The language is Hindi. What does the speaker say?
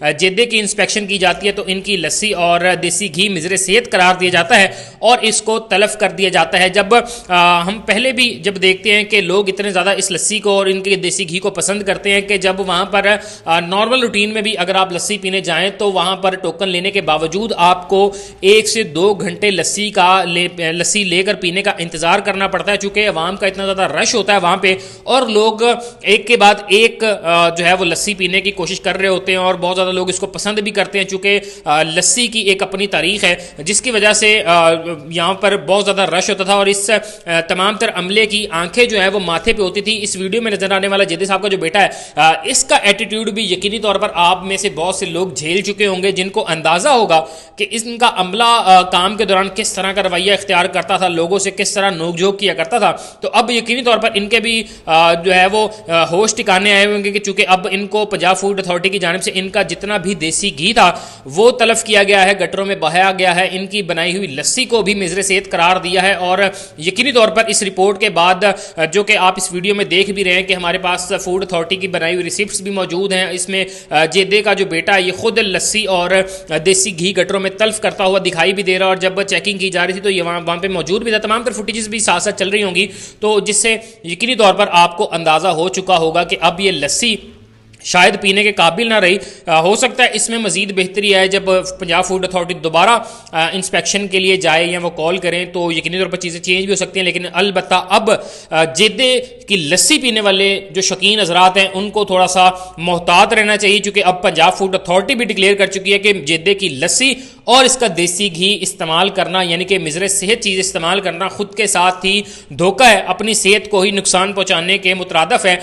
जेदे की इंस्पेक्शन की जाती है तो इनकी लस्सी और देसी घी मिज़र सेहत करार दिया जाता है और इसको तलफ कर दिया जाता है। जब हम पहले भी जब देखते हैं कि लोग इतने ज़्यादा इस लस्सी को और इनके देसी घी को पसंद करते हैं कि जब वहाँ पर नॉर्मल रूटीन में भी अगर आप लस्सी पीने जाएँ तो वहाँ पर टोकन लेने के बावजूद आपको 1 से 2 घंटे लस्सी लेकर पीने का इंतज़ार करना पड़ता है, चूँकि अवाम का इतना ज़्यादा रश होता है वहाँ पे और लोग एक के बाद एक जो है वो लस्सी पीने की कोशिश कर रहे होते हैं और बहुत ज़्यादा लोग इसको पसंद भी करते हैं, चूँकि लस्सी की एक अपनी तारीख है जिसकी वजह से यहाँ पर बहुत ज़्यादा रश होता था और इस तमाम तर अमले की आंखें जो है वो माथे पे होती थी। इस वीडियो में नजर आने वाला जेदे साहब का जो बेटा है इसका एटीट्यूड भी यकीनी तौर पर आप में से बहुत से लोग झेल चुके होंगे, जिनको अंदाजा होगा कि इनका अमला काम के दौरान किस तरह का रवैया इख्तियार करता था, लोगों से किस तरह नोकझोंक किया करता था। तो अब यकीनी तौर पर इनके भी जो है वो होश ठिकाने आए होंगे कि चूंकि अब इनको पंजाब फूड अथॉरिटी की जानिब से इनका जितना भी देसी घी था वो तलफ किया गया है, गटरों में बहाया गया है, इनकी बनाई हुई लस्सी को भी मिज़र सेहत करार दिया है। और यकीनी तौर पर इस रिपोर्ट के बाद जो कि आप इस वीडियो में देख भी रहे हैं कि हमारे पास फूड अथॉरिटी की बनाई हुई रिसिप्ट्स भी मौजूद हैं, इसमें जेदे का जो बेटा है ये खुद लस्सी और देसी घी गटरों में तल्फ करता हुआ दिखाई भी दे रहा है और जब चेकिंग की जा रही थी तो ये वहाँ पे मौजूद भी था। तमाम तर फुटेजेस भी साथ साथ चल रही होंगी तो जिससे यकीनी तौर पर आपको अंदाज़ा हो चुका होगा कि अब ये लस्सी शायद पीने के काबिल ना रही। हो सकता है इसमें मजीद बेहतरी आए जब पंजाब फूड अथॉरिटी दोबारा इंस्पेक्शन के लिए जाए या वो कॉल करें तो यकीनी तौर पर चीज़ें चेंज भी हो सकती हैं, लेकिन अलबत्ता अब जेदे की लस्सी पीने वाले जो शौकीन हजरात हैं उनको थोड़ा सा मोहतात रहना चाहिए, क्योंकि अब पंजाब फूड अथॉरिटी भी डिक्लेयर कर चुकी है कि जेदे की लस्सी और इसका देसी घी इस्तेमाल करना यानी कि मिज़र सेहत चीज़ इस्तेमाल करना खुद के साथ ही धोखा है, अपनी सेहत को ही नुकसान पहुँचाने के मुतरादफ है।